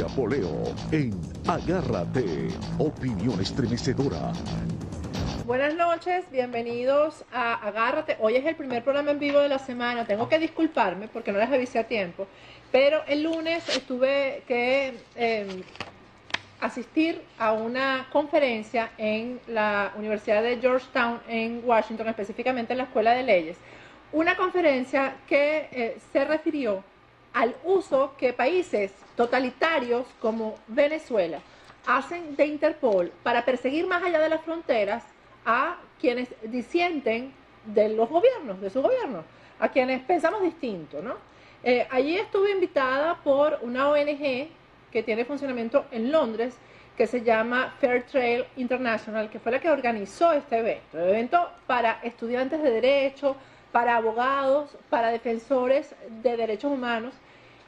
Alicia Poleo en Agárrate, opinión estremecedora. Buenas noches, bienvenidos a Agárrate. Hoy es el primer programa en vivo de la semana. Tengo que disculparme porque no les avisé a tiempo, pero el lunes tuve que asistir a una conferencia en la Universidad de Georgetown en Washington, específicamente en la Escuela de Leyes. Una conferencia que se refirió al uso que países totalitarios como Venezuela hacen de Interpol para perseguir más allá de las fronteras a quienes disienten de los gobiernos, de su gobierno, a quienes pensamos distinto, ¿no? Allí estuve invitada por una ONG que tiene funcionamiento en Londres, que se llama Fair Trail International, que fue la que organizó este evento para estudiantes de Derecho, para abogados, para defensores de derechos humanos.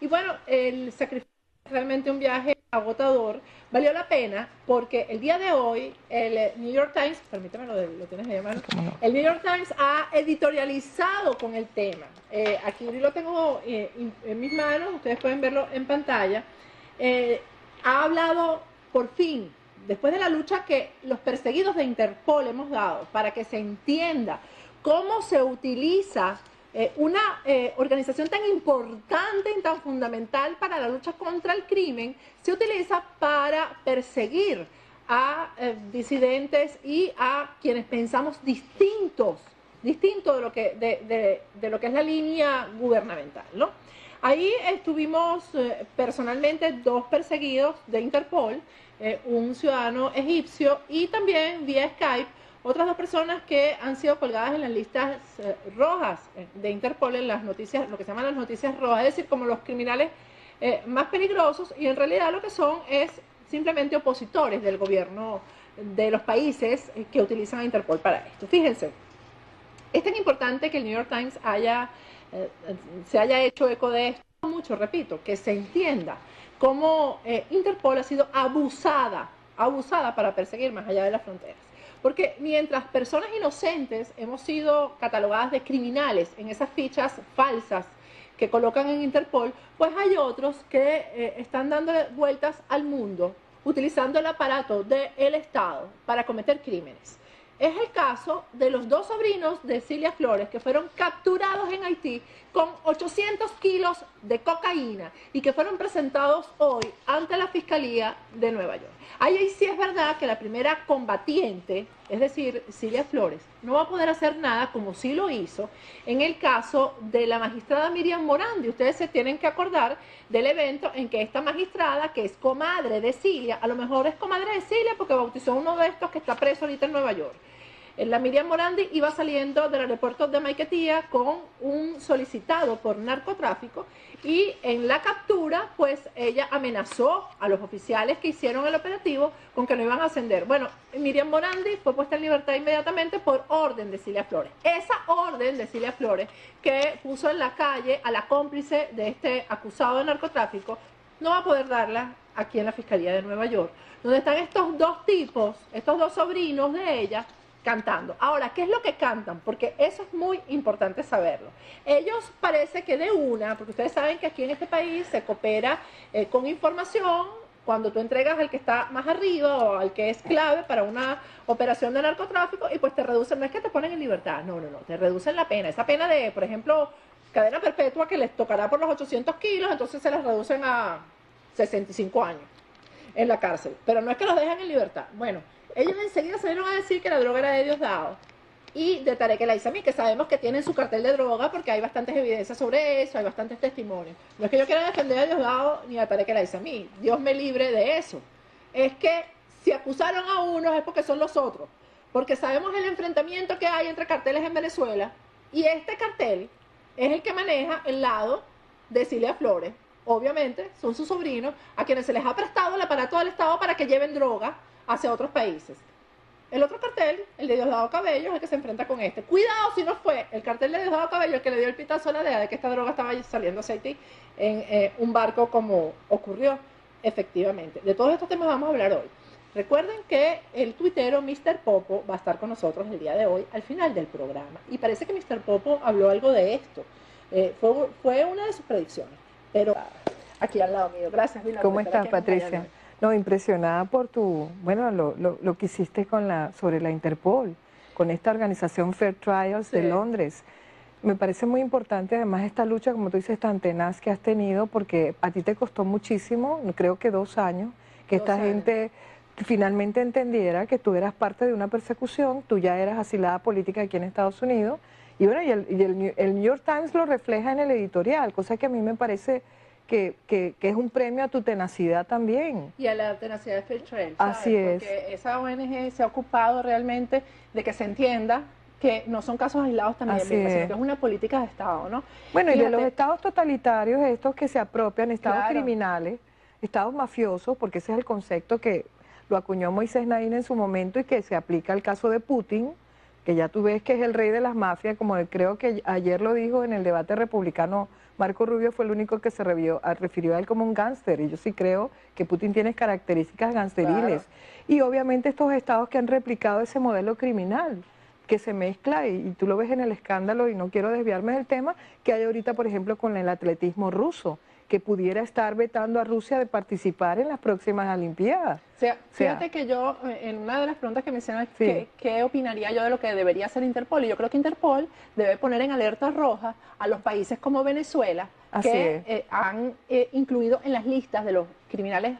Y bueno, el sacrificio es realmente un viaje agotador. Valió la pena porque el día de hoy el New York Times, permíteme, lo tienes ahí a mano, el New York Times ha editorializado con el tema. Aquí lo tengo en mis manos, ustedes pueden verlo en pantalla. Ha hablado por fin, después de la lucha que los perseguidos de Interpol hemos dado para que se entienda cómo se utiliza una organización tan importante y tan fundamental para la lucha contra el crimen, se utiliza para perseguir a disidentes y a quienes pensamos distinto de lo que, de lo que es la línea gubernamental, ¿no? Ahí estuvimos personalmente dos perseguidos de Interpol, un ciudadano egipcio y también vía Skype otras dos personas que han sido colgadas en las listas rojas de Interpol, en las noticias, lo que se llaman las noticias rojas, es decir, como los criminales más peligrosos, y en realidad lo que son es simplemente opositores del gobierno de los países que utilizan a Interpol para esto. Fíjense, es tan importante que el New York Times se haya hecho eco de esto mucho, repito, que se entienda cómo Interpol ha sido abusada para perseguir más allá de las fronteras. Porque mientras personas inocentes hemos sido catalogadas de criminales en esas fichas falsas que colocan en Interpol, pues hay otros que están dando vueltas al mundo utilizando el aparato del Estado para cometer crímenes. Es el caso de los dos sobrinos de Cilia Flores que fueron capturados en Haití con 800 kilos de cocaína y que fueron presentados hoy ante la Fiscalía de Nueva York. Ahí sí es verdad que la primera combatiente, es decir, Cilia Flores, no va a poder hacer nada como sí lo hizo en el caso de la magistrada Miriam Morandi. Ustedes se tienen que acordar del evento en que esta magistrada, que es comadre de Cilia, a lo mejor es comadre de Cilia porque bautizó a uno de estos que está preso ahorita en Nueva York. La Miriam Morandi iba saliendo del aeropuerto de Maiquetía con un solicitado por narcotráfico y en la captura pues ella amenazó a los oficiales que hicieron el operativo con que no iban a ascender. Bueno, Miriam Morandi fue puesta en libertad inmediatamente por orden de Cilia Flores. Esa orden de Cilia Flores que puso en la calle a la cómplice de este acusado de narcotráfico no va a poder darla aquí en la Fiscalía de Nueva York, donde están estos dos tipos, estos dos sobrinos de ella, cantando. Ahora, ¿qué es lo que cantan? Porque eso es muy importante saberlo. Ellos parece que de una, porque ustedes saben que aquí en este país se coopera con información cuando tú entregas al que está más arriba o al que es clave para una operación de narcotráfico y pues te reducen, no es que te ponen en libertad, no, te reducen la pena. Esa pena de, por ejemplo, cadena perpetua que les tocará por los 800 kilos, entonces se las reducen a 65 años en la cárcel. Pero no es que los dejan en libertad. Bueno, ellos enseguida salieron a decir que la droga era de Diosdado y de Tarek El Aissami, que sabemos que tienen su cartel de droga porque hay bastantes evidencias sobre eso, hay bastantes testimonios. No es que yo quiera defender a Diosdado ni a Tarek El Aissami, Dios me libre de eso. Es que si acusaron a unos es porque son los otros, porque sabemos el enfrentamiento que hay entre carteles en Venezuela y este cartel es el que maneja el lado de Cilia Flores. Obviamente son sus sobrinos a quienes se les ha prestado el aparato del Estado para que lleven droga hacia otros países. El otro cartel, el de Diosdado Cabello, es el que se enfrenta con este. Cuidado si no fue el cartel de Diosdado Cabello el que le dio el pitazo a la DEA de que esta droga estaba saliendo hacia Haití en un barco como ocurrió efectivamente. De todos estos temas vamos a hablar hoy. Recuerden que el tuitero Mr. Popo va a estar con nosotros el día de hoy al final del programa. Y parece que Mr. Popo habló algo de esto. Fue una de sus predicciones. Pero aquí al lado mío. Gracias, Vilma. ¿Cómo estás, Patricia? No, impresionada por lo que hiciste sobre la Interpol, con esta organización Fair Trials de Londres. Me parece muy importante además esta lucha, como tú dices, tan tenaz que has tenido, porque a ti te costó muchísimo, creo que 2 años, que esta gente finalmente entendiera que tú eras parte de una persecución, tú ya eras asilada política aquí en Estados Unidos, y bueno, el New York Times lo refleja en el editorial, cosa que a mí me parece que es un premio a tu tenacidad también. Y a la tenacidad de Fair Trials. Así es. Porque esa ONG se ha ocupado realmente de que se entienda que no son casos aislados también, sino que es una política de Estado, ¿no? Bueno, fíjate, y de los estados totalitarios, estos que se apropian, estados criminales, estados mafiosos, porque ese es el concepto que lo acuñó Moisés Naín en su momento y que se aplica al caso de Putin, que ya tú ves que es el rey de las mafias, como creo que ayer lo dijo en el debate republicano, Marco Rubio fue el único que se refirió a él como un gángster, y yo sí creo que Putin tiene características gangsteriles. Claro. Y obviamente estos estados que han replicado ese modelo criminal, que se mezcla, y tú lo ves en el escándalo, y no quiero desviarme del tema, que hay ahorita, por ejemplo, con el atletismo ruso, que pudiera estar vetando a Rusia de participar en las próximas Olimpiadas. Fíjate que yo, en una de las preguntas que me hicieron, ¿qué opinaría yo de lo que debería hacer Interpol? Y yo creo que Interpol debe poner en alerta roja a los países como Venezuela, que han incluido en las listas de los criminales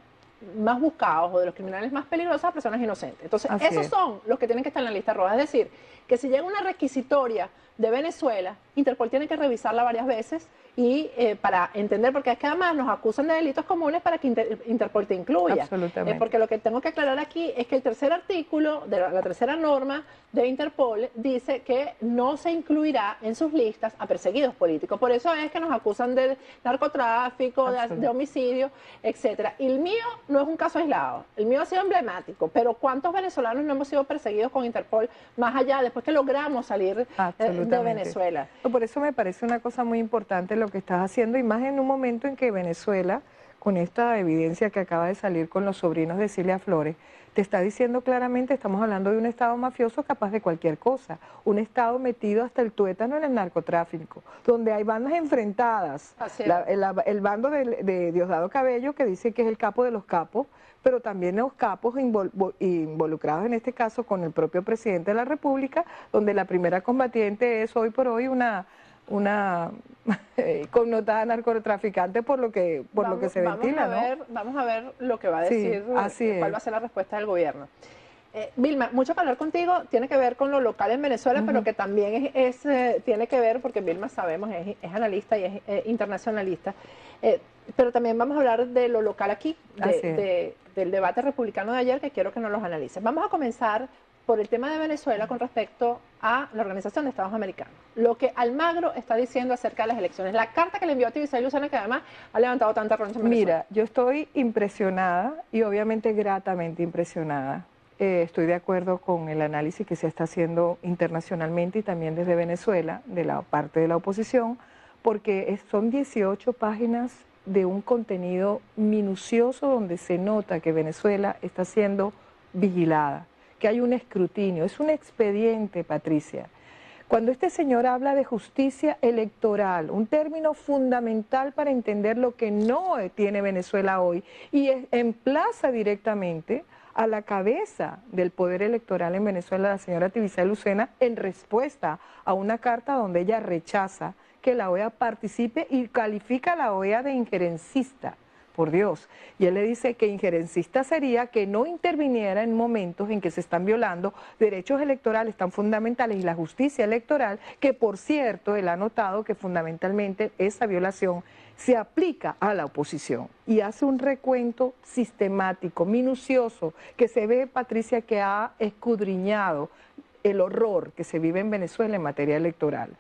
más buscados o de los criminales más peligrosos a personas inocentes. Entonces, esos son los que tienen que estar en la lista roja. Es decir, que si llega una requisitoria de Venezuela, Interpol tiene que revisarla varias veces y para entender, porque es que además nos acusan de delitos comunes para que Interpol te incluya. Absolutamente. Porque lo que tengo que aclarar aquí es que el tercer artículo de la tercera norma de Interpol dice que no se incluirá en sus listas a perseguidos políticos. Por eso es que nos acusan de narcotráfico, de homicidio, etcétera. Y el mío no es un caso aislado, el mío ha sido emblemático, pero ¿cuántos venezolanos no hemos sido perseguidos con Interpol más allá, después que logramos salir de Venezuela? Por eso me parece una cosa muy importante lo que estás haciendo, y más en un momento en que Venezuela, con esta evidencia que acaba de salir con los sobrinos de Cilia Flores, te está diciendo claramente, estamos hablando de un estado mafioso capaz de cualquier cosa, un estado metido hasta el tuétano en el narcotráfico, donde hay bandas enfrentadas, el bando de Diosdado Cabello, que dice que es el capo de los capos, pero también los capos involucrados en este caso con el propio presidente de la República, donde la primera combatiente es hoy por hoy una connotada narcotraficante por lo que se ventila, ¿no? Vamos a ver lo que va a decir, cuál va a ser la respuesta del gobierno. Vilma, mucho que hablar contigo tiene que ver con lo local en Venezuela, pero que también tiene que ver, porque Vilma sabemos es analista y es internacionalista, pero también vamos a hablar de lo local aquí, del debate republicano de ayer, que quiero que nos los analices. Vamos a comenzar por el tema de Venezuela con respecto a la Organización de Estados Americanos. Lo que Almagro está diciendo acerca de las elecciones. La carta que le envió a Tibisay Lucena, que además ha levantado tanta roncha en Venezuela. Mira, yo estoy impresionada y obviamente gratamente impresionada. Estoy de acuerdo con el análisis que se está haciendo internacionalmente y también desde Venezuela, de la parte de la oposición, porque son 18 páginas de un contenido minucioso donde se nota que Venezuela está siendo vigilada, que hay un escrutinio, es un expediente, Patricia. Cuando este señor habla de justicia electoral, un término fundamental para entender lo que no tiene Venezuela hoy, y emplaza directamente a la cabeza del poder electoral en Venezuela, la señora Tibisay Lucena, en respuesta a una carta donde ella rechaza que la OEA participe y califica a la OEA de injerencista. Por Dios. Y él le dice que injerencista sería que no interviniera en momentos en que se están violando derechos electorales tan fundamentales y la justicia electoral, que por cierto, él ha notado que fundamentalmente esa violación se aplica a la oposición. Y hace un recuento sistemático, minucioso, que se ve, Patricia, que ha escudriñado el horror que se vive en Venezuela en materia electoral.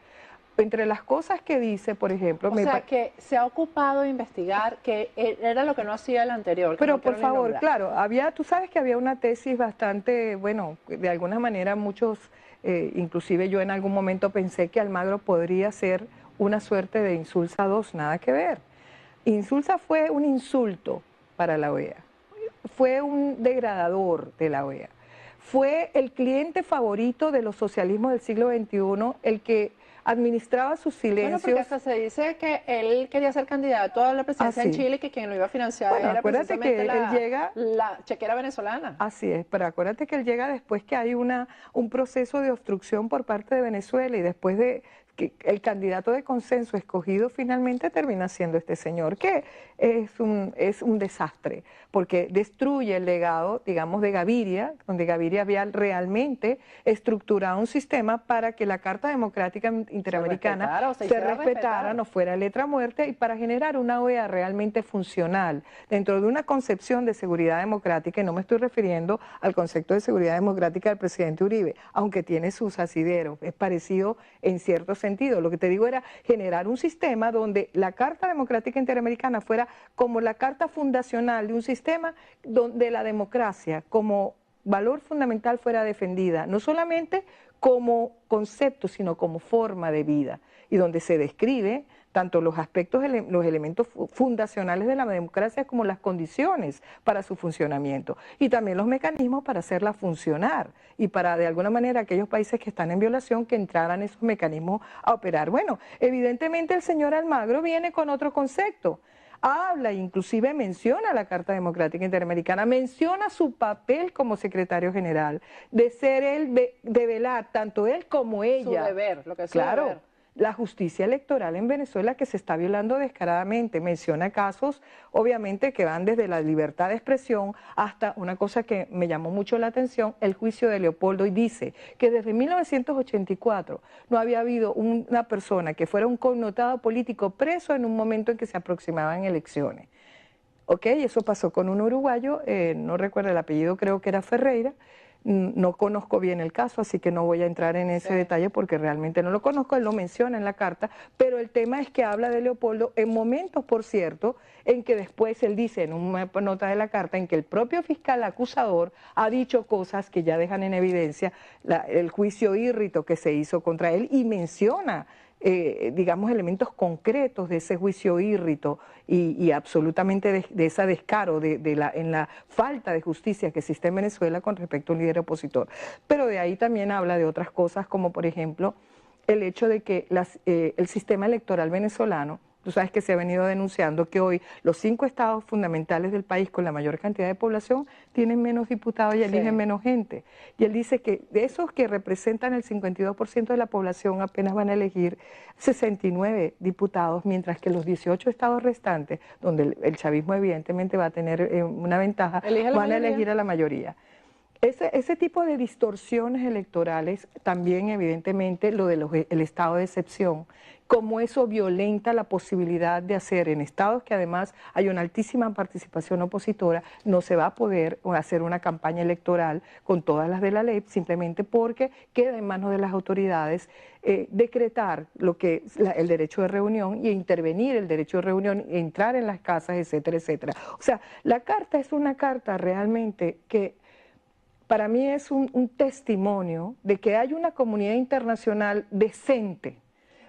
Entre las cosas que dice, por ejemplo... que se ha ocupado de investigar, que era lo que no hacía el anterior. Pero por favor, claro, tú sabes que había una tesis bastante, bueno, de alguna manera muchos, inclusive yo en algún momento pensé que Almagro podría ser una suerte de Insulsa 2, nada que ver. Insulsa fue un insulto para la OEA, fue un degradador de la OEA, fue el cliente favorito de los socialismos del siglo XXI, el que administraba sus Bueno, silencios. porque hasta se dice que él quería ser candidato a la presidencia en sí. Chile y que quien lo iba a financiar Bueno, era acuérdate precisamente que él llega... la chequera venezolana. Así es, pero acuérdate que él llega después que hay un proceso de obstrucción por parte de Venezuela y después de que el candidato de consenso escogido finalmente termina siendo este señor, que es un desastre, porque destruye el legado, digamos, de Gaviria, donde Gaviria había realmente estructurado un sistema para que la Carta Democrática Interamericana se respetara, no fuera letra muerta, y para generar una OEA realmente funcional dentro de una concepción de seguridad democrática, y no me estoy refiriendo al concepto de seguridad democrática del presidente Uribe, aunque tiene sus asideros, es parecido en cierto sentido. Lo que te digo era generar un sistema donde la Carta Democrática Interamericana fuera como la carta fundacional de un sistema donde la democracia como valor fundamental fuera defendida, no solamente como concepto, sino como forma de vida, y donde se describe tanto los aspectos, los elementos fundacionales de la democracia como las condiciones para su funcionamiento y también los mecanismos para hacerla funcionar y para de alguna manera aquellos países que están en violación que entraran esos mecanismos a operar. Bueno, evidentemente el señor Almagro viene con otro concepto. Habla, inclusive menciona la Carta Democrática Interamericana, menciona su papel como secretario general, de ser él, de velar, tanto él como ella. Su deber, lo que es su claro, deber. La justicia electoral en Venezuela que se está violando descaradamente. Menciona casos, obviamente, que van desde la libertad de expresión hasta una cosa que me llamó mucho la atención, el juicio de Leopoldo, y dice que desde 1984 no había habido una persona que fuera un connotado político preso en un momento en que se aproximaban elecciones. ¿Ok? Eso pasó con un uruguayo, no recuerdo el apellido, creo que era Ferreira. No conozco bien el caso, así que no voy a entrar en ese detalle porque realmente no lo conozco, él lo menciona en la carta, pero el tema es que habla de Leopoldo en momentos, por cierto, en que después él dice en una nota de la carta en que el propio fiscal acusador ha dicho cosas que ya dejan en evidencia el juicio írrito que se hizo contra él y menciona digamos, elementos concretos de ese juicio írrito y absolutamente de ese descaro en la falta de justicia que existe en Venezuela con respecto a un líder opositor. Pero de ahí también habla de otras cosas, como por ejemplo el hecho de que el sistema electoral venezolano, tú sabes que se ha venido denunciando que hoy los 5 estados fundamentales del país con la mayor cantidad de población tienen menos diputados y eligen menos gente. Y él dice que de esos que representan el 52% de la población apenas van a elegir 69 diputados, mientras que los 18 estados restantes, donde el chavismo evidentemente va a tener una ventaja, van a elegir a la mayoría. Ese tipo de distorsiones electorales, también evidentemente lo del estado de excepción, como eso violenta la posibilidad de hacer en estados que además hay una altísima participación opositora, no se va a poder hacer una campaña electoral con todas las de la ley, simplemente porque queda en manos de las autoridades decretar lo que el derecho de reunión y intervenir el derecho de reunión, entrar en las casas, etcétera, etcétera. O sea, la carta es una carta realmente que para mí es un testimonio de que hay una comunidad internacional decente.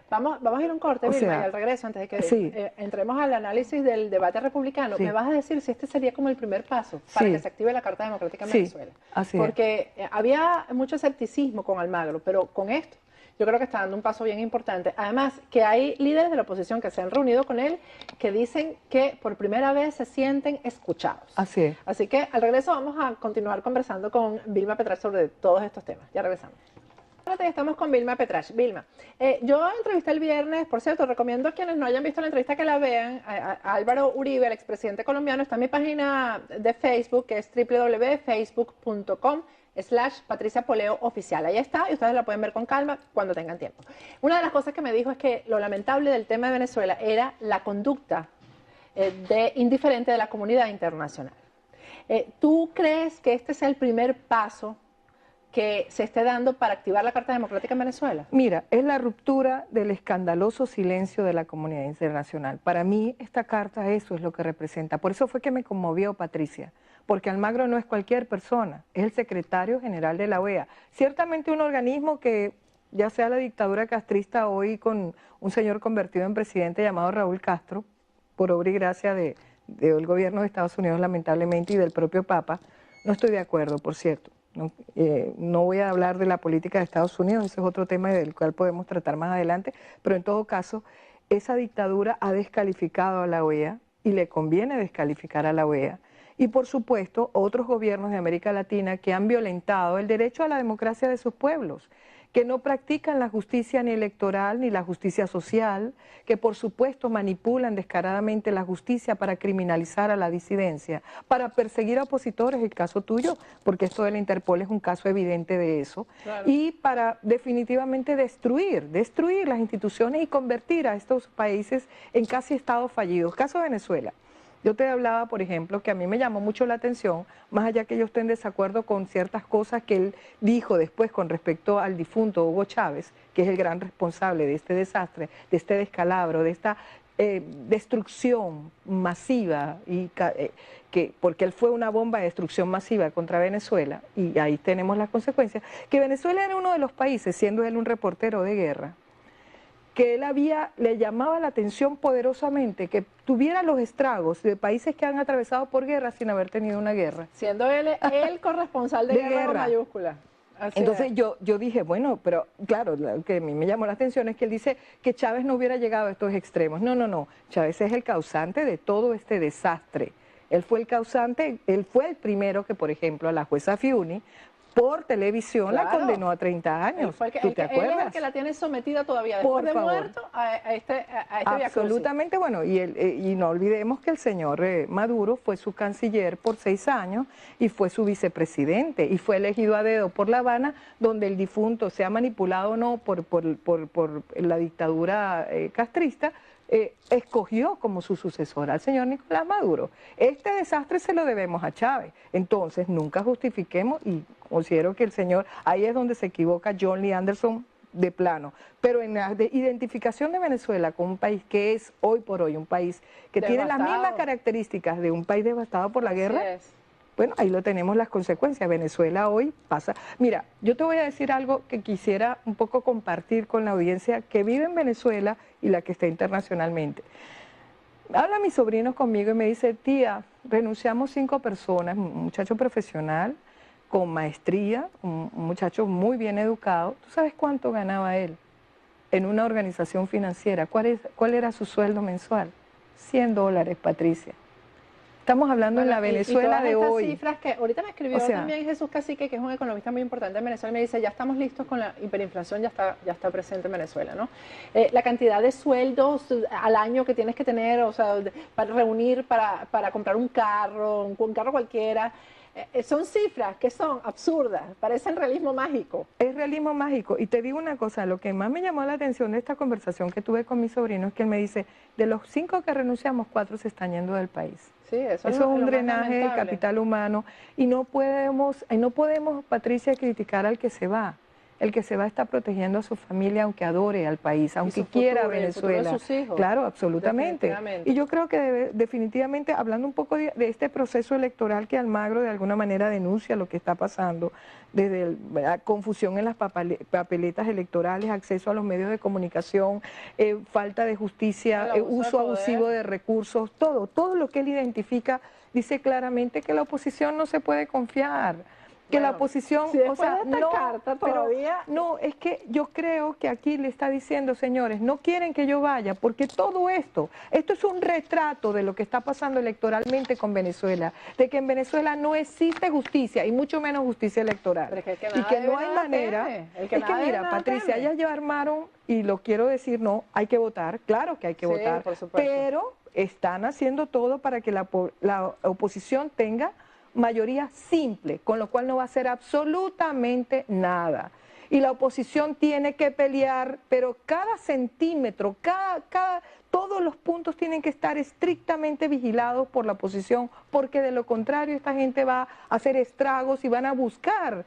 Vamos a ir a un corte, Vilma, y al regreso, antes de que entremos al análisis del debate republicano, me vas a decir si este sería como el primer paso para que se active la Carta Democrática en Venezuela. Porque había mucho escepticismo con Almagro, pero con esto yo creo que está dando un paso bien importante. Además, que hay líderes de la oposición que se han reunido con él que dicen que por primera vez se sienten escuchados. Así es. Así que al regreso vamos a continuar conversando con Vilma Petrach sobre todos estos temas. Ya regresamos. Estamos con Vilma Petrach. Vilma, yo entrevisté el viernes, por cierto, recomiendo a quienes no hayan visto la entrevista que la vean, a Álvaro Uribe, el expresidente colombiano. Está en mi página de Facebook, que es www.facebook.com/Patricia Poleo Oficial. Ahí está, y ustedes la pueden ver con calma cuando tengan tiempo. Una de las cosas que me dijo es que lo lamentable del tema de Venezuela era la conducta indiferente de la comunidad internacional. ¿Tú crees que este es el primer paso que se esté dando para activar la Carta Democrática en Venezuela? Mira, es la ruptura del escandaloso silencio de la comunidad internacional. Para mí esta carta eso es lo que representa. Por eso fue que me conmovió, Patricia, porque Almagro no es cualquier persona, es el secretario general de la OEA. Ciertamente un organismo que, ya sea la dictadura castrista hoy con un señor convertido en presidente llamado Raúl Castro, por obra y gracia del gobierno de Estados Unidos lamentablemente y del propio Papa, no estoy de acuerdo, por cierto. No, no voy a hablar de la política de Estados Unidos, ese es otro tema del cual podemos tratar más adelante, pero en todo caso, esa dictadura ha descalificado a la OEA y le conviene descalificar a la OEA. Y por supuesto, otros gobiernos de América Latina que han violentado el derecho a la democracia de sus pueblos, que no practican la justicia ni electoral ni la justicia social, que por supuesto manipulan descaradamente la justicia para criminalizar a la disidencia, para perseguir a opositores, el caso tuyo, porque esto de la Interpol es un caso evidente de eso, claro. Y para definitivamente destruir las instituciones y convertir a estos países en casi estados fallidos. Caso de Venezuela. Yo te hablaba, por ejemplo, que a mí me llamó mucho la atención, más allá que yo esté en desacuerdo con ciertas cosas que él dijo después con respecto al difunto Hugo Chávez, que es el gran responsable de este desastre, de este descalabro, de esta destrucción masiva, porque él fue una bomba de destrucción masiva contra Venezuela, y ahí tenemos las consecuencias, que Venezuela era uno de los países, siendo él un reportero de guerra, que él le llamaba la atención poderosamente que tuviera los estragos de países que han atravesado por guerra sin haber tenido una guerra. Siendo él el corresponsal de guerra con mayúscula. Entonces yo dije, bueno, pero claro, lo que a mí me llamó la atención es que él dice que Chávez no hubiera llegado a estos extremos. No, Chávez es el causante de todo este desastre. Él fue el causante, él fue el primero que, por ejemplo, a la jueza Fiuni, por televisión, claro, la condenó a 30 años. ¿Tú te acuerdas? Él es el que la tiene sometida todavía después de muerto a este absolutamente, bueno, y no olvidemos que el señor Maduro fue su canciller por 6 años y fue su vicepresidente y fue elegido a dedo por La Habana, donde el difunto, sea manipulado o no por la dictadura castrista, escogió como su sucesor al señor Nicolás Maduro. Este desastre se lo debemos a Chávez. Entonces, nunca justifiquemos, y considero que el señor, ahí es donde se equivoca John Lee Anderson de plano, pero en la identificación de Venezuela como un país que es hoy por hoy un país que tiene las mismas características de un país devastado por la guerra. Bueno, ahí lo tenemos las consecuencias. Venezuela hoy pasa... Mira, yo te voy a decir algo que quisiera un poco compartir con la audiencia que vive en Venezuela y la que está internacionalmente. Habla mis sobrinos conmigo y me dice, tía, renunciamos 5 personas, un muchacho profesional, con maestría, un muchacho muy bien educado. ¿Tú sabes cuánto ganaba él en una organización financiera? ¿Cuál era su sueldo mensual? $100, Patricia. Estamos hablando en la Venezuela de hoy. Cifras que ahorita me escribió también Jesús Cacique, que es un economista muy importante en Venezuela, y me dice, ya estamos listos con la hiperinflación, ya está presente en Venezuela, ¿no? La cantidad de sueldos al año que tienes que tener, o sea, para reunir para comprar un carro cualquiera, son cifras que son absurdas, parecen realismo mágico. Es realismo mágico. Y te digo una cosa, lo que más me llamó la atención de esta conversación que tuve con mi sobrino es que él me dice, de los 5 que renunciamos, 4 se están yendo del país. Sí, eso es un drenaje de capital humano y no podemos, Patricia, criticar al que se va. El que se va está protegiendo a su familia, aunque adore al país, aunque quiera Venezuela. De sus hijos. Claro, absolutamente. Y yo creo que definitivamente, hablando un poco de este proceso electoral que Almagro de alguna manera denuncia lo que está pasando, desde la confusión en las papeletas electorales, acceso a los medios de comunicación, falta de justicia, uso abusivo de recursos, todo lo que él identifica, dice claramente que la oposición no se puede confiar. Que la oposición, o sea, no, es que yo creo que aquí le está diciendo, señores, no quieren que yo vaya, porque todo esto es un retrato de lo que está pasando electoralmente con Venezuela, de que en Venezuela no existe justicia, y mucho menos justicia electoral, y que no hay manera, mira, Patricia, ellas ya armaron, y lo quiero decir, no, hay que votar, claro que hay que votar, por supuesto, pero están haciendo todo para que la oposición tenga mayoría simple, con lo cual no va a hacer absolutamente nada. Y la oposición tiene que pelear, pero cada centímetro, todos los puntos tienen que estar estrictamente vigilados por la oposición, porque de lo contrario esta gente va a hacer estragos y van a buscar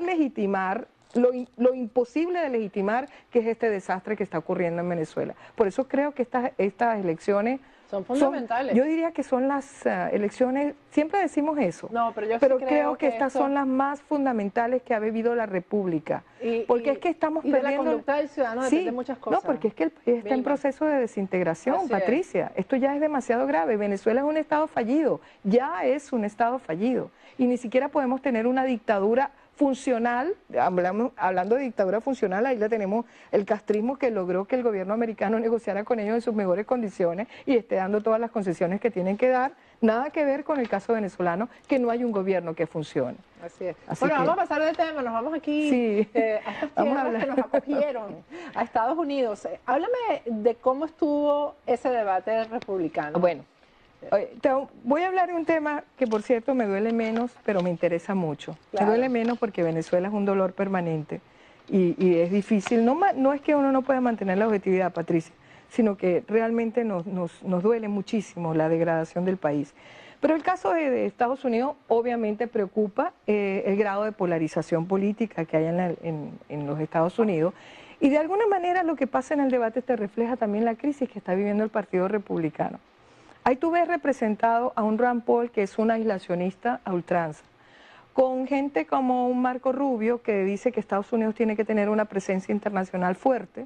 legitimar lo imposible de legitimar, que es este desastre que está ocurriendo en Venezuela. Por eso creo que estas elecciones Son fundamentales. Yo diría que son las elecciones, siempre decimos eso, No, pero yo pero sí creo que estas esto- son las más fundamentales que ha vivido la República. Porque es que estamos y de perdiendo... la conducta del ciudadano Sí, depende muchas cosas. no, porque es que el país está en Vilma. proceso de desintegración, Así es. Patricia. Esto ya es demasiado grave. Venezuela es un estado fallido, ya es un estado fallido. Y ni siquiera podemos tener una dictadura funcional, hablando de dictadura funcional, ahí la tenemos el castrismo que logró que el gobierno americano negociara con ellos en sus mejores condiciones y esté dando todas las concesiones que tienen que dar. Nada que ver con el caso venezolano, que no hay un gobierno que funcione. Así es. Así Bueno, que- vamos a pasar de tema, nos vamos aquí Sí. a estas Vamos a tierras hablar. que nos acogieron, a Estados Unidos. Háblame de cómo estuvo ese debate republicano. Bueno, voy a hablar de un tema que, por cierto, me duele menos, pero me interesa mucho. Claro. Me duele menos porque Venezuela es un dolor permanente y es difícil. No es que uno no pueda mantener la objetividad, Patricia, sino que realmente nos duele muchísimo la degradación del país. Pero el caso de Estados Unidos obviamente preocupa el grado de polarización política que hay en los Estados Unidos. Y de alguna manera lo que pasa en el debate te refleja también la crisis que está viviendo el Partido Republicano. Ahí tú ves representado a un Rand Paul que es un aislacionista a ultranza, con gente como un Marco Rubio que dice que Estados Unidos tiene que tener una presencia internacional fuerte,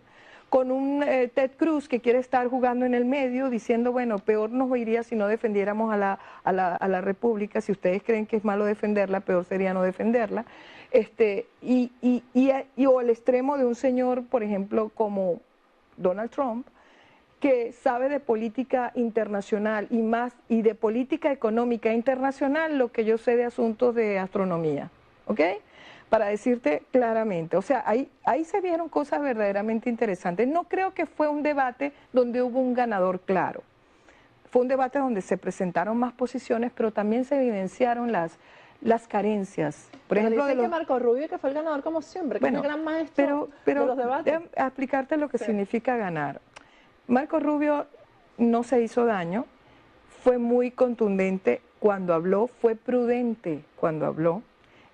con un Ted Cruz que quiere estar jugando en el medio diciendo, bueno, peor nos iría si no defendiéramos a la República, si ustedes creen que es malo defenderla, peor sería no defenderla, o al extremo de un señor, por ejemplo, como Donald Trump, que sabe de política internacional y de política económica internacional lo que yo sé de asuntos de astronomía, ¿ok? Para decirte claramente, o sea, ahí se vieron cosas verdaderamente interesantes. No creo que fue un debate donde hubo un ganador claro. Fue un debate donde se presentaron más posiciones, pero también se evidenciaron las carencias. Por ejemplo, dicen que Marco Rubio, que fue el ganador como siempre, que es el gran maestro de los debates. Déjame explicarte lo que significa ganar. Marco Rubio no se hizo daño, fue muy contundente cuando habló, fue prudente cuando habló,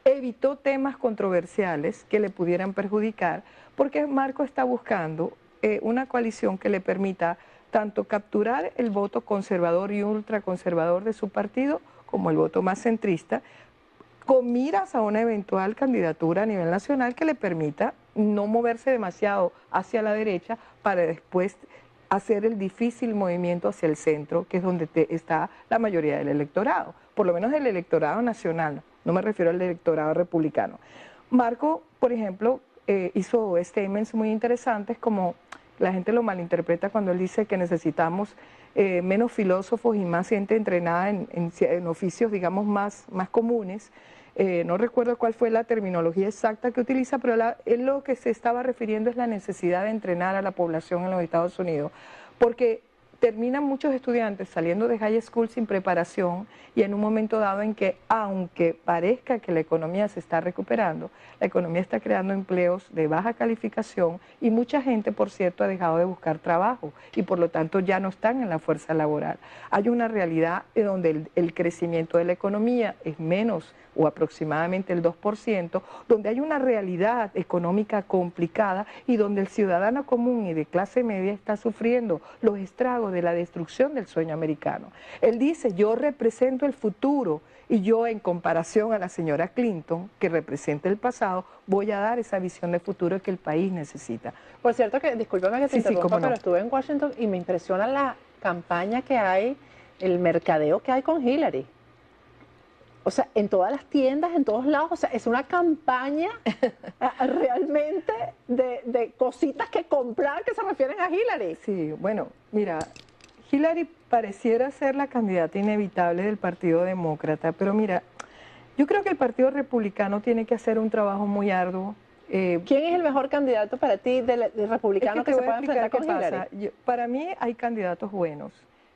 evitó temas controversiales que le pudieran perjudicar, porque Marco está buscando una coalición que le permita tanto capturar el voto conservador y ultraconservador de su partido, como el voto más centrista, con miras a una eventual candidatura a nivel nacional que le permita no moverse demasiado hacia la derecha para después hacer el difícil movimiento hacia el centro, que es donde está la mayoría del electorado, por lo menos del electorado nacional, no me refiero al electorado republicano. Marco, por ejemplo, hizo statements muy interesantes, como la gente lo malinterpreta cuando él dice que necesitamos menos filósofos y más gente entrenada en oficios, digamos, más comunes. No recuerdo cuál fue la terminología exacta que utiliza, pero él lo que se estaba refiriendo es la necesidad de entrenar a la población en los Estados Unidos, porque terminan muchos estudiantes saliendo de high school sin preparación y en un momento dado en que, aunque parezca que la economía se está recuperando, la economía está creando empleos de baja calificación y mucha gente, por cierto, ha dejado de buscar trabajo y por lo tanto ya no están en la fuerza laboral. Hay una realidad donde el crecimiento de la economía es menos o aproximadamente el 2%, donde hay una realidad económica complicada y donde el ciudadano común y de clase media está sufriendo los estragos de la destrucción del sueño americano. Él dice, yo represento el futuro y yo, en comparación a la señora Clinton, que representa el pasado, voy a dar esa visión de futuro que el país necesita. Por cierto, que discúlpame que te interrumpa, cómo no. pero estuve en Washington y me impresiona la campaña que hay, el mercadeo que hay con Hillary. O sea, en todas las tiendas, en todos lados, o sea, es una campaña realmente de cositas que comprar que se refieren a Hillary. Sí, bueno, mira, Hillary pareciera ser la candidata inevitable del Partido Demócrata, pero mira, yo creo que el Partido Republicano tiene que hacer un trabajo muy arduo. ¿Quién es el mejor candidato para ti del republicano que se pueda enfrentar con Hillary? Para mí hay candidatos buenos.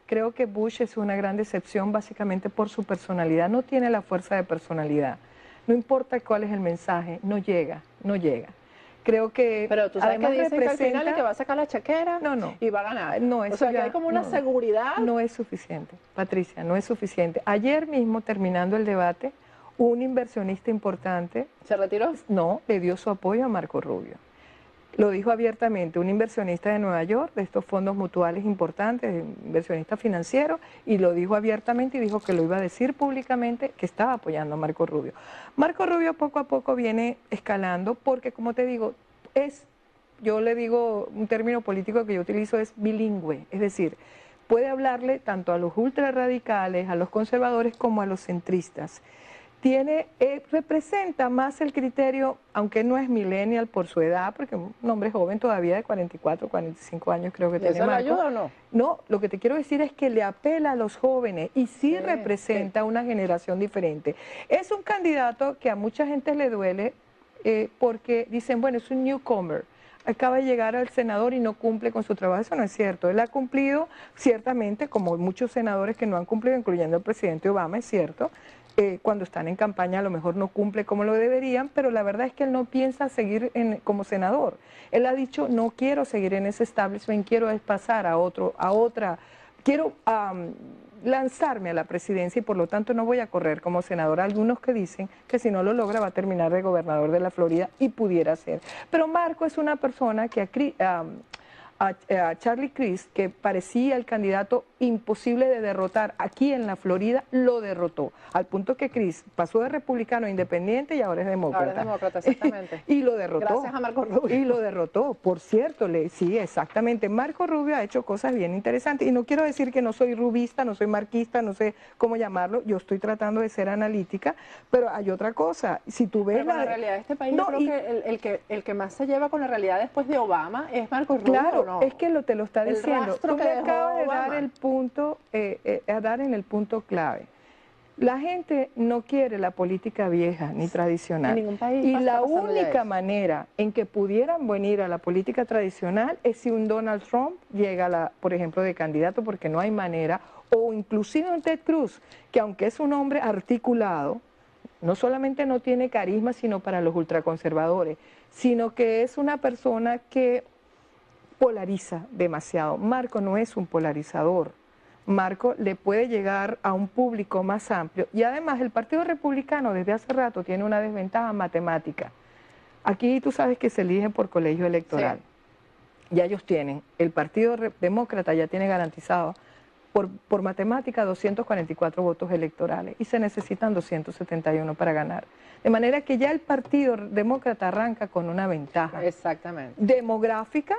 Creo que Bush es una gran decepción básicamente por su personalidad. No tiene la fuerza de personalidad. No importa cuál es el mensaje, no llega. Creo que pero tú sabes que dicen que al final es que va a sacar la chaquera no. y va a ganar. No, o sea, que hay como una seguridad. No es suficiente, Patricia, no es suficiente. Ayer mismo, terminando el debate, un inversionista importante... ¿Se retiró? No, le dio su apoyo a Marco Rubio. lo dijo abiertamente, un inversionista de Nueva York, de estos fondos mutuales importantes, inversionista financiero, y lo dijo abiertamente y dijo que lo iba a decir públicamente, que estaba apoyando a Marco Rubio. Marco Rubio poco a poco viene escalando porque, como te digo, yo le digo, un término político que yo utilizo es bilingüe, es decir, puede hablarle tanto a los ultrarradicales, a los conservadores como a los centristas. Representa más el criterio, aunque no es millennial por su edad, porque es un hombre joven todavía de 44, 45 años creo que tiene ¿Eso le Marco. ayuda o no? No, lo que te quiero decir es que le apela a los jóvenes y sí representa una generación diferente. Es un candidato que a mucha gente le duele porque dicen, bueno, es un newcomer. Acaba de llegar al senador y no cumple con su trabajo. Eso no es cierto. Él ha cumplido ciertamente, como muchos senadores que no han cumplido, incluyendo el presidente Obama, es cierto. Cuando están en campaña a lo mejor no cumple como lo deberían, pero la verdad es que él no piensa seguir como senador. Él ha dicho, no quiero seguir en ese establishment, quiero pasar a otra, quiero lanzarme a la presidencia y por lo tanto no voy a correr como senador. Algunos que dicen que si no lo logra va a terminar de gobernador de la Florida y pudiera ser. Pero Marco es una persona que a Charlie Crist, que parecía el candidato imposible de derrotar aquí en la Florida, lo derrotó, al punto que Crist pasó de republicano a independiente y ahora es demócrata. Ahora es demócrata, exactamente. Y lo derrotó. Gracias a Marco Rubio. Y lo derrotó, por cierto, sí, exactamente. Marco Rubio ha hecho cosas bien interesantes, y no quiero decir que no soy rubista, no soy marquista, no sé cómo llamarlo, yo estoy tratando de ser analítica, pero hay otra cosa, si tú ves la realidad de este país, yo creo que el que más se lleva con la realidad después de Obama es Marco Rubio. Claro, ¿no? Es que te lo está diciendo. Tú me acabas de dar el punto, en el punto clave. La gente no quiere la política vieja ni tradicional. En ningún país y la pasando única manera en que pudieran venir a la política tradicional es si un Donald Trump llega, por ejemplo, de candidato, porque no hay manera, o inclusive un Ted Cruz, que aunque es un hombre articulado, no solamente no tiene carisma, sino para los ultraconservadores, sino que es una persona que polariza demasiado. Marco no es un polarizador. Marco le puede llegar a un público más amplio. Y además el Partido Republicano desde hace rato tiene una desventaja matemática. Aquí tú sabes que se eligen por colegio electoral. Sí. Ya ellos tienen, el Partido Demócrata ya tiene garantizado por matemática 244 votos electorales y se necesitan 271 para ganar. De manera que ya el Partido Demócrata arranca con una ventaja. Exactamente. Demográfica,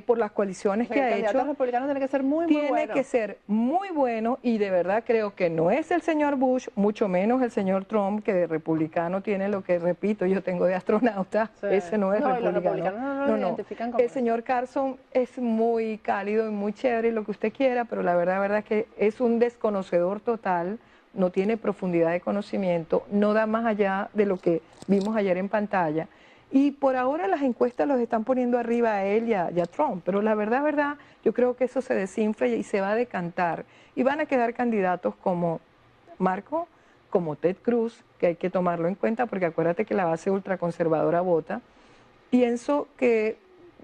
por las coaliciones que ha hecho. El candidato republicano tiene que ser muy bueno. Tiene que ser muy bueno, y de verdad creo que no es el señor Bush, mucho menos el señor Trump, que de republicano tiene lo que, repito, yo tengo de astronauta. Sí. Ese no es republicano. Los republicanos no identifican como el señor Carson es muy cálido y muy chévere y lo que usted quiera, pero la verdad es que es un desconocedor total, no tiene profundidad de conocimiento, no da más allá de lo que vimos ayer en pantalla. Y por ahora las encuestas los están poniendo arriba a él y a Trump, pero la verdad, yo creo que eso se desinfla y se va a decantar. Y van a quedar candidatos como Marco, como Ted Cruz, que hay que tomarlo en cuenta porque acuérdate que la base ultraconservadora vota. Pienso que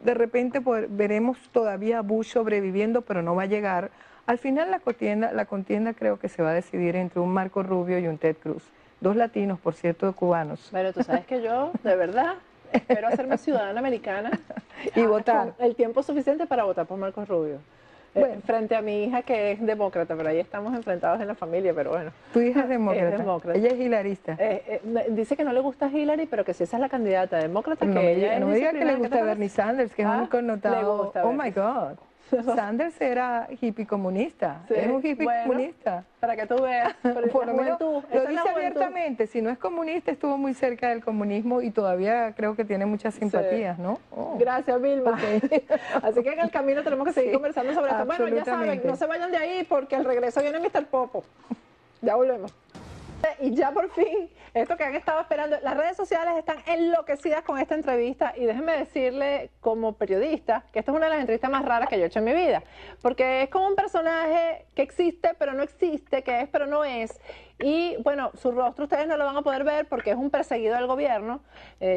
de repente veremos todavía a Bush sobreviviendo, pero no va a llegar. Al final la contienda creo que se va a decidir entre un Marco Rubio y un Ted Cruz. Dos latinos, por cierto, cubanos. Pero tú sabes que yo, de verdad, espero hacerme ciudadana americana y votar. Con el tiempo suficiente para votar por Marco Rubio. Bueno, frente a mi hija que es demócrata, pero ahí estamos enfrentados en la familia, pero bueno. ¿Tu hija es demócrata? Es demócrata. Ella es hilarista. Dice que no le gusta Hillary, pero que si esa es la candidata demócrata, no, que ella no me diga que le gusta Bernie Sanders, que es un connotado. Oh my God. Sanders era hippie comunista, sí, es un hippie comunista. Para que tú veas, por lo menos lo dice abiertamente, si no es comunista estuvo muy cerca del comunismo y todavía creo que tiene muchas simpatías, ¿no? Oh. Gracias, Vilma. Okay. Así que en el camino tenemos que seguir conversando sobre esto. Bueno, ya saben, no se vayan de ahí porque al regreso viene Mr. Popo. Ya volvemos. Y ya por fin, esto que han estado esperando, las redes sociales están enloquecidas con esta entrevista y déjenme decirle como periodista que esta es una de las entrevistas más raras que yo he hecho en mi vida, porque es como un personaje que existe pero no existe, que es pero no es, y bueno, su rostro ustedes no lo van a poder ver porque es un perseguido del gobierno.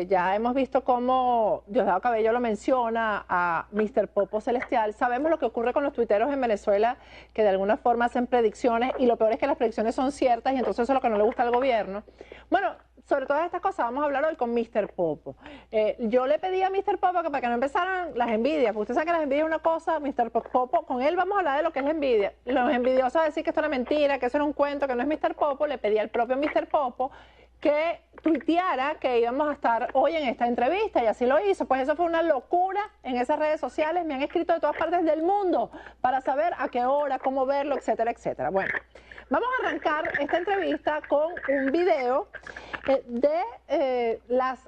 Ya hemos visto cómo Diosdado Cabello lo menciona a Mr. Popo Celestial. Sabemos lo que ocurre con los tuiteros en Venezuela, que de alguna forma hacen predicciones y lo peor es que las predicciones son ciertas y entonces eso es lo que no le gusta al gobierno. Bueno, sobre todas estas cosas vamos a hablar hoy con Mr. Popo. Yo le pedí a Mr. Popo que para que no empezaran las envidias, porque usted sabe que las envidias es una cosa, Mr. Popo, con él vamos a hablar de lo que es la envidia. Los envidiosos decir que esto es una mentira, que eso era un cuento, que no es Mr. Popo. Le pedí al propio Mr. Popo que tuiteara que íbamos a estar hoy en esta entrevista y así lo hizo. Pues eso fue una locura en esas redes sociales, me han escrito de todas partes del mundo para saber a qué hora, cómo verlo, etcétera, etcétera. Bueno, vamos a arrancar esta entrevista con un video de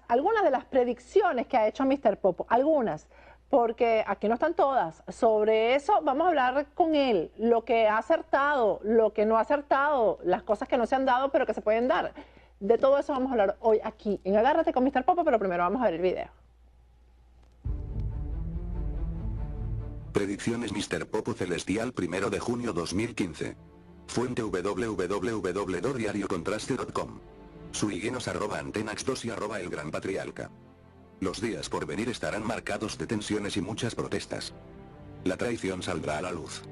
algunas de las predicciones que ha hecho Mr. Popo, algunas, porque aquí no están todas. Sobre eso vamos a hablar con él, lo que ha acertado, lo que no ha acertado, las cosas que no se han dado pero que se pueden dar. De todo eso vamos a hablar hoy aquí en Agárrate con Mr. Popo, pero primero vamos a ver el video. Predicciones Mr. Popo Celestial 1 de junio 2015. Fuente www.diariocontraste.com. Suiguenos @antenax2 y @el Gran Patriarca. Los días por venir estarán marcados de tensiones y muchas protestas. La traición saldrá a la luz.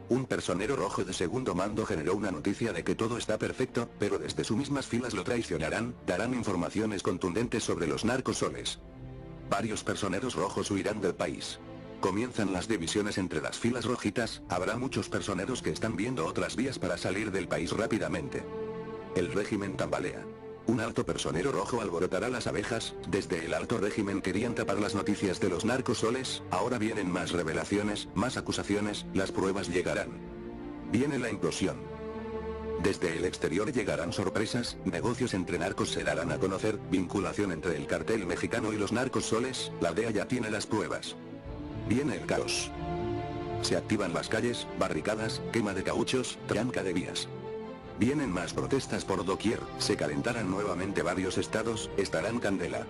Un personero rojo de segundo mando generó una noticia de que todo está perfecto, pero desde sus mismas filas lo traicionarán, darán informaciones contundentes sobre los narcosoles. Varios personeros rojos huirán del país. Comienzan las divisiones entre las filas rojitas, habrá muchos personeros que están viendo otras vías para salir del país rápidamente. El régimen tambalea. Un alto personero rojo alborotará las abejas, desde el alto régimen querían tapar las noticias de los narcosoles, ahora vienen más revelaciones, más acusaciones, las pruebas llegarán. Viene la implosión. Desde el exterior llegarán sorpresas, negocios entre narcos se darán a conocer, vinculación entre el cartel mexicano y los narcosoles, la DEA ya tiene las pruebas. Viene el caos. Se activan las calles, barricadas, quema de cauchos, tranca de vías. Vienen más protestas por doquier, se calentarán nuevamente varios estados, estarán candela.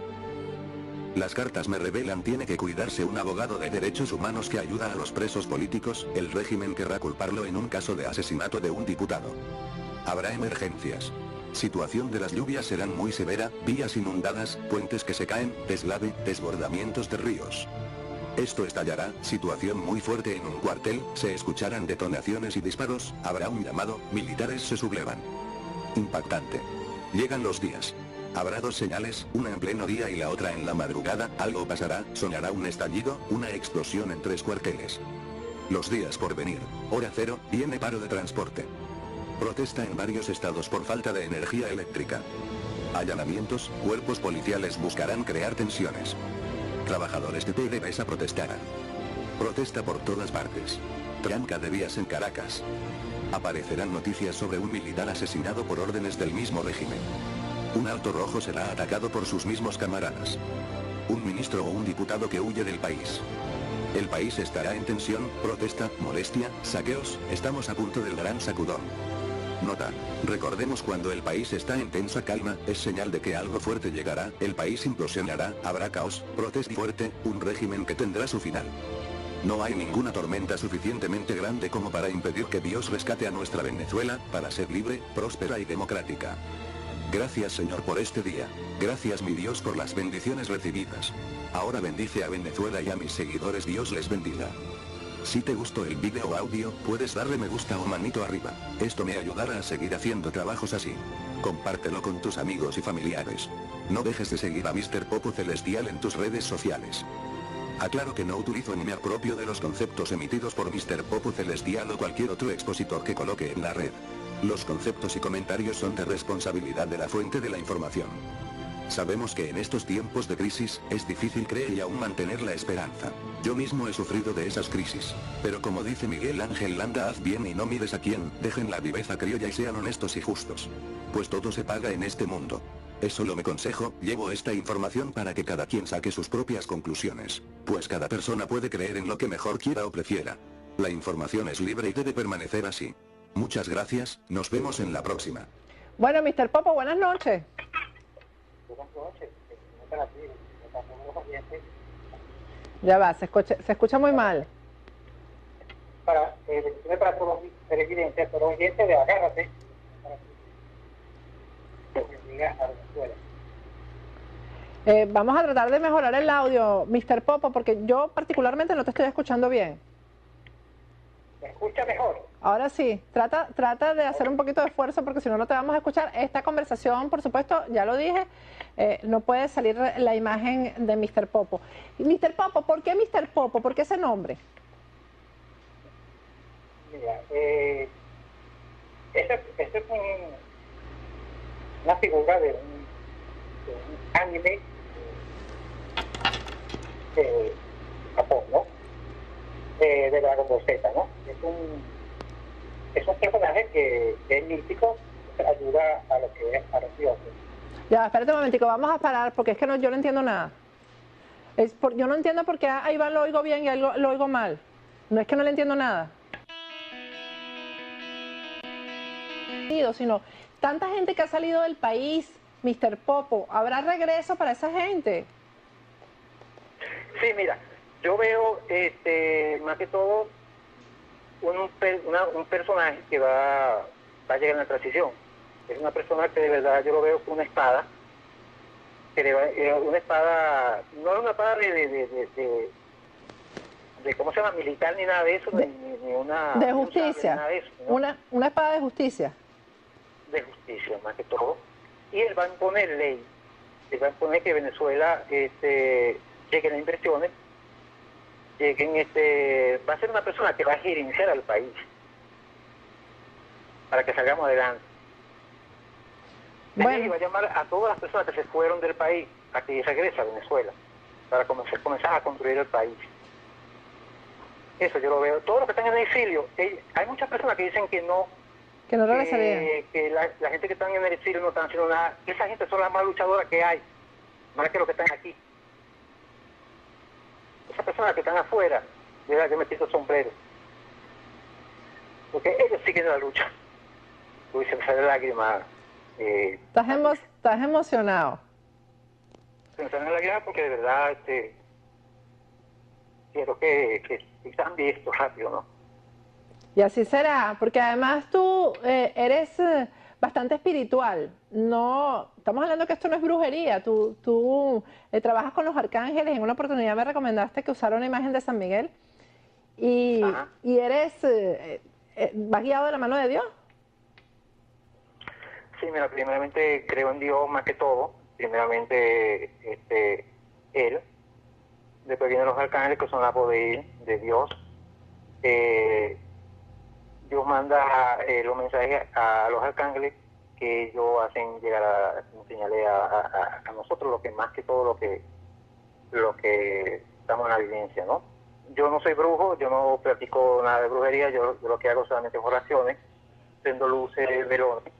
Las cartas me revelan tiene que cuidarse un abogado de derechos humanos que ayuda a los presos políticos, el régimen querrá culparlo en un caso de asesinato de un diputado. Habrá emergencias. Situación de las lluvias serán muy severa, vías inundadas, puentes que se caen, deslave, desbordamientos de ríos. Esto estallará, situación muy fuerte en un cuartel, se escucharán detonaciones y disparos, habrá un llamado, militares se sublevan. Impactante. Llegan los días. Habrá dos señales, una en pleno día y la otra en la madrugada, algo pasará, sonará un estallido, una explosión en 3 cuarteles. Los días por venir, hora cero, viene paro de transporte. Protesta en varios estados por falta de energía eléctrica. Allanamientos, cuerpos policiales buscarán crear tensiones. Trabajadores de PDVSA protestarán. Protesta por todas partes. Tranca de vías en Caracas. Aparecerán noticias sobre un militar asesinado por órdenes del mismo régimen. Un alto rojo será atacado por sus mismos camaradas. Un ministro o un diputado que huye del país. El país estará en tensión, protesta, molestia, saqueos, estamos a punto del gran sacudón. Nota. Recordemos cuando el país está en tensa calma, es señal de que algo fuerte llegará, el país implosionará, habrá caos, protesta fuerte, un régimen que tendrá su final. No hay ninguna tormenta suficientemente grande como para impedir que Dios rescate a nuestra Venezuela, para ser libre, próspera y democrática. Gracias Señor por este día. Gracias mi Dios por las bendiciones recibidas. Ahora bendice a Venezuela y a mis seguidores, Dios les bendiga. Si te gustó el vídeo o audio, puedes darle me gusta o manito arriba. Esto me ayudará a seguir haciendo trabajos así. Compártelo con tus amigos y familiares. No dejes de seguir a Mr. Popo Celestial en tus redes sociales. Aclaro que no utilizo ni me apropio de los conceptos emitidos por Mr. Popo Celestial o cualquier otro expositor que coloque en la red. Los conceptos y comentarios son de responsabilidad de la fuente de la información. Sabemos que en estos tiempos de crisis, es difícil creer y aún mantener la esperanza. Yo mismo he sufrido de esas crisis. Pero como dice Miguel Ángel Landa, haz bien y no mires a quién, dejen la viveza criolla y sean honestos y justos. Pues todo se paga en este mundo. Es solo mi consejo, llevo esta información para que cada quien saque sus propias conclusiones. Pues cada persona puede creer en lo que mejor quiera o prefiera. La información es libre y debe permanecer así. Muchas gracias, nos vemos en la próxima. Bueno, Mr. Popo, buenas noches. Buenas noches, para ti, para todos los oyentes. Ya va, se escucha muy mal. Para todos los televidentes, todos los oyentes de Agárrate, para que bendiga a Venezuela. Vamos a tratar de mejorar el audio, Mr. Popo, porque yo particularmente no te estoy escuchando bien. ¿Me escucha mejor? Ahora sí, trata de hacer un poquito de esfuerzo porque si no, no te vamos a escuchar. Esta conversación, por supuesto, ya lo dije, no puede salir la imagen de Mr. Popo. Y Mr. Popo, ¿por qué Mr. Popo? ¿Por qué ese nombre? Mira, esta es una figura de un anime de Japón, ¿no? De Dragon Ball Z, ¿no? Es un personaje que es místico, ayuda a lo que es a los dioses. Ya, espérate un momentico, vamos a parar porque es que yo no entiendo nada. Yo no entiendo por qué a Iván lo oigo bien y a él lo oigo mal. No es que no le entiendo nada. Sino tanta gente que ha salido del país, Mr. Popo, ¿habrá regreso para esa gente? Sí, mira, yo veo más que todo un personaje que va a llegar en la transición. Es una persona que de verdad yo lo veo con una espada, una espada, no es una espada de ¿cómo se llama? Militar ni nada de eso, ni una... De justicia, ni nada de eso, ¿no? una espada de justicia. De justicia, más que todo. Y él va a imponer ley, él va a imponer que Venezuela lleguen a inversiones, va a ser una persona que va a gerenciar al país para que salgamos adelante. Bueno. Y va a llamar a todas las personas que se fueron del país a que regresen a Venezuela para comenzar a construir el país. Eso yo lo veo. Todos los que están en el exilio, hay muchas personas que dicen que no regresarían. Que la gente que está en el exilio no están haciendo nada. Esa gente son las más luchadoras que hay, más que los que están aquí. Esas personas que están afuera, de verdad que me quito sombrero. Porque ellos siguen la lucha. Uy, se me sale lágrimas. Estás emocionado. Se me salen lágrimas porque de verdad quiero que cambie esto rápido, ¿no? Y así será, porque además tú eres bastante espiritual. No, estamos hablando que esto no es brujería. Tú trabajas con los arcángeles. En una oportunidad me recomendaste que usara una imagen de San Miguel y eres vas guiado de la mano de Dios. Sí, mira, primeramente creo en Dios más que todo. Primeramente Él. Después vienen los arcángeles, que son la poder de Dios. Dios manda los mensajes a los arcángeles que ellos hacen llegar enseñarle a nosotros lo que más que todo lo que estamos en la vivencia, ¿no? Yo no soy brujo, yo no practico nada de brujería, yo lo que hago solamente oraciones, prendo luces, velones.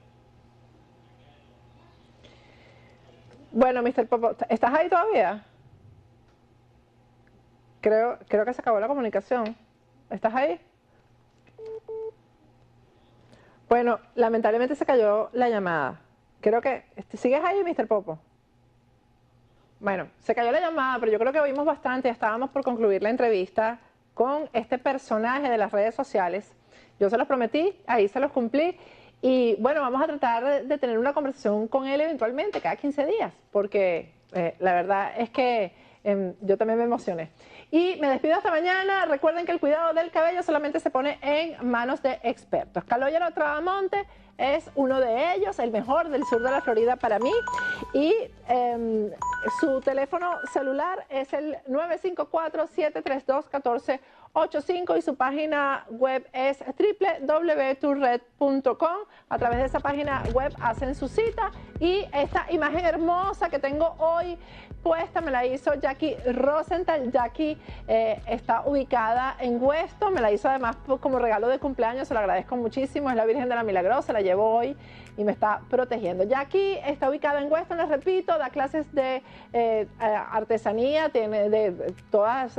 Bueno, Mr. Popo, ¿estás ahí todavía? Creo que se acabó la comunicación. ¿Estás ahí? Bueno, lamentablemente se cayó la llamada. Creo que... ¿Sigues ahí, Mr. Popo? Bueno, se cayó la llamada, pero yo creo que oímos bastante. Estábamos por concluir la entrevista con este personaje de las redes sociales. Yo se los prometí, ahí se los cumplí. Y bueno, vamos a tratar de tener una conversación con él eventualmente, cada 15 días, porque la verdad es que yo también me emocioné. Y me despido hasta mañana. Recuerden que el cuidado del cabello solamente se pone en manos de expertos. Calogero Trabamonte es uno de ellos, el mejor del sur de la Florida para mí. Y su teléfono celular es el 954-732-1485 y su página web es www.turred.com. A través de esa página web hacen su cita y esta imagen hermosa que tengo hoy puesta me la hizo Jackie Rosenthal. Jackie está ubicada en Weston, me la hizo además como regalo de cumpleaños, se lo agradezco muchísimo, es la Virgen de la Milagrosa, la llevo hoy y me está protegiendo. Jackie está ubicada en Weston, les repito, da clases de artesanía, tiene todas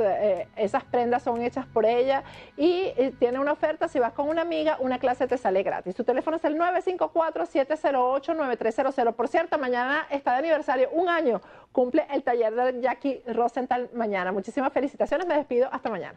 esas prendas son hechas por ella y tiene una oferta, si vas con una amiga, una clase te sale gratis. Su teléfono es el 954-708-9300. Por cierto, mañana está de aniversario, un año cumple el taller de Jackie Rosenthal mañana. Muchísimas felicitaciones, me despido, hasta mañana.